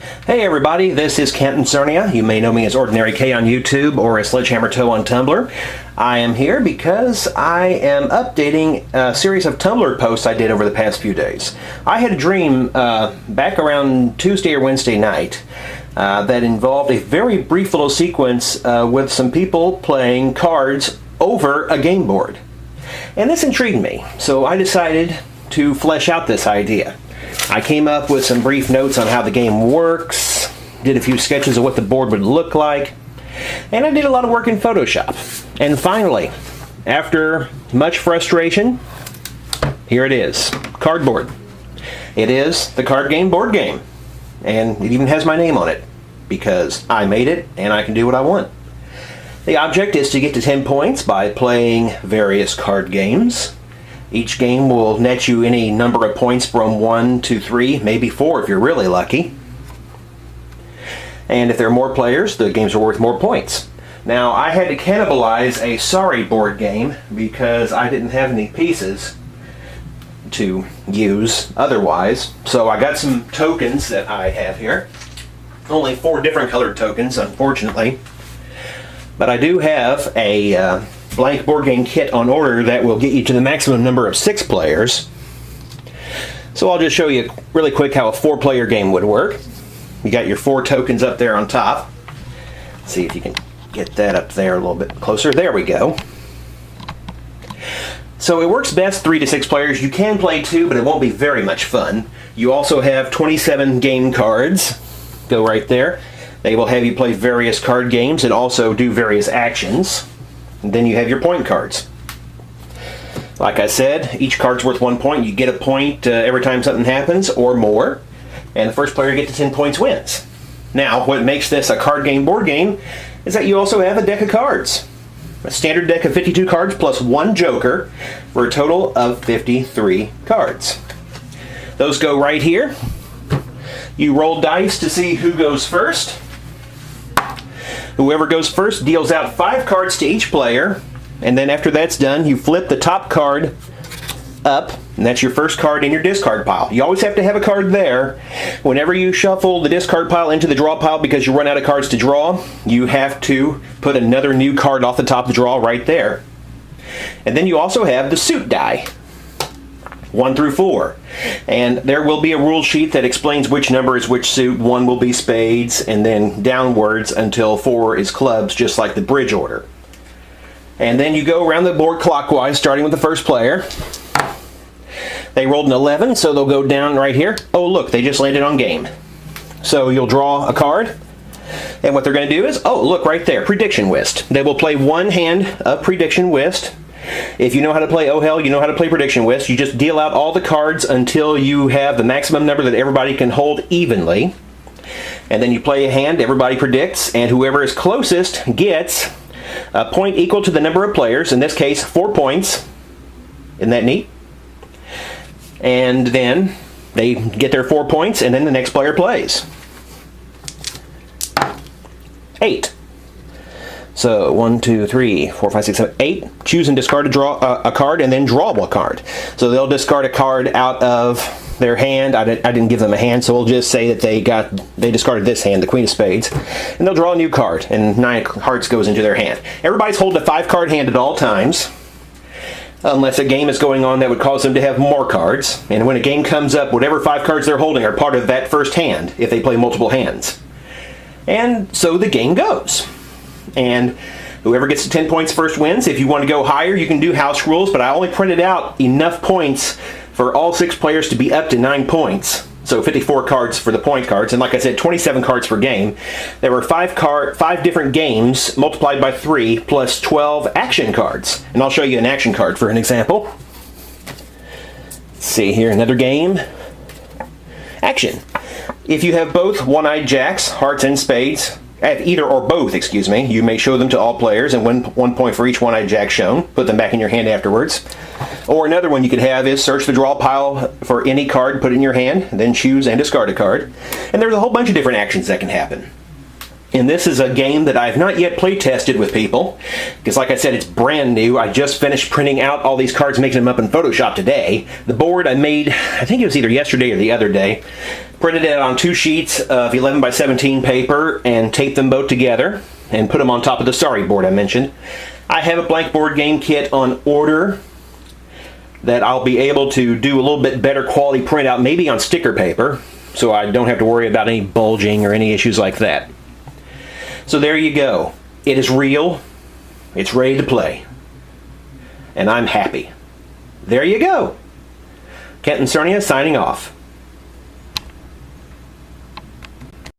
Hey everybody, this is Kenton Cernea. You may know me as Ordinary K on YouTube or as Sledgehammer Toe on Tumblr. I am here because I am updating a series of Tumblr posts I did over the past few days. I had a dream back around Tuesday or Wednesday night that involved a very brief little sequence with some people playing cards over a game board. And this intrigued me, so I decided to flesh out this idea. I came up with some brief notes on how the game works, did a few sketches of what the board would look like, and I did a lot of work in Photoshop. And finally, after much frustration, here it is, cardboard. It is the card game board game, and it even has my name on it, because I made it and I can do what I want. The object is to get to 10 points by playing various card games. Each game will net you any number of points from 1 to 3, maybe 4 if you're really lucky. And if there are more players, the games are worth more points. Now, I had to cannibalize a sorry board game because I didn't have any pieces to use otherwise. So I got some tokens that I have here. Only 4 different colored tokens, unfortunately. But I do have a blank board game kit on order that will get you to the maximum number of 6 players. So I'll just show you really quick how a 4-player game would work. You got your 4 tokens up there on top. Let's see if you can get that up there a little bit closer. There we go. So it works best 3 to 6 players. You can play 2, but it won't be very much fun. You also have 27 game cards. Go right there. They will have you play various card games and also do various actions. And then you have your point cards. Like I said, each card's worth 1 point. You get a point every time something happens, or more. And the first player to get to 10 points wins. Now, what makes this a card game board game is that you also have a deck of cards. A standard deck of 52 cards plus 1 joker for a total of 53 cards. Those go right here. You roll dice to see who goes first. Whoever goes first deals out 5 cards to each player, and then after that's done, you flip the top card up, and that's your first card in your discard pile. You always have to have a card there. Whenever you shuffle the discard pile into the draw pile because you run out of cards to draw, you have to put another new card off the top of the draw right there. And then you also have the suit die. 1 through 4. And there will be a rule sheet that explains which number is which suit. 1 will be spades, and then downwards until 4 is clubs, just like the bridge order. And then you go around the board clockwise, starting with the first player. They rolled an 11, so they'll go down right here. Oh look, they just landed on game. So you'll draw a card, and what they're going to do is, oh look right there, prediction whist. They will play 1 hand of prediction whist. If you know how to play oh hell, you know how to play prediction whist. You just deal out all the cards until you have the maximum number that everybody can hold evenly. And then you play a hand, everybody predicts, and whoever is closest gets a point equal to the number of players, in this case 4 points. Isn't that neat? And then they get their 4 points, and then the next player plays. 8. So 1, 2, 3, 4, 5, 6, 7, 8. Choose and discard a card, and then draw a card. So they'll discard a card out of their hand. I didn't give them a hand, so we'll just say that they discarded this hand, the Queen of Spades, and they'll draw a new card, and 9 hearts goes into their hand. Everybody's holding a 5-card hand at all times, unless a game is going on that would cause them to have more cards. And when a game comes up, whatever 5 cards they're holding are part of that first hand if they play multiple hands. And so the game goes. And whoever gets to 10 points first wins. If you want to go higher, you can do house rules, but I only printed out enough points for all 6 players to be up to 9 points. So 54 cards for the point cards, and like I said, 27 cards per game. There were 5 different games multiplied by 3 plus 12 action cards. And I'll show you an action card for an example. Let's see here, another game. Action. If you have both one-eyed jacks, hearts, and spades, either or both, excuse me, you may show them to all players and win 1 point for each one-eyed jack shown. Put them back in your hand afterwards. Or another one you could have is search the draw pile for any card, put it in your hand, then choose and discard a card. And there's a whole bunch of different actions that can happen. And this is a game that I've not yet play tested with people, because like I said, it's brand new. I just finished printing out all these cards, making them up in Photoshop today. The board I made, I think it was either yesterday or the other day. Printed it on 2 sheets of 11 by 17 paper and taped them both together and put them on top of the Sorry board I mentioned. I have a blank board game kit on order that I'll be able to do a little bit better quality printout, maybe on sticker paper, so I don't have to worry about any bulging or any issues like that. So there you go. It is real. It's ready to play. And I'm happy. There you go. Kenton Cernea signing off.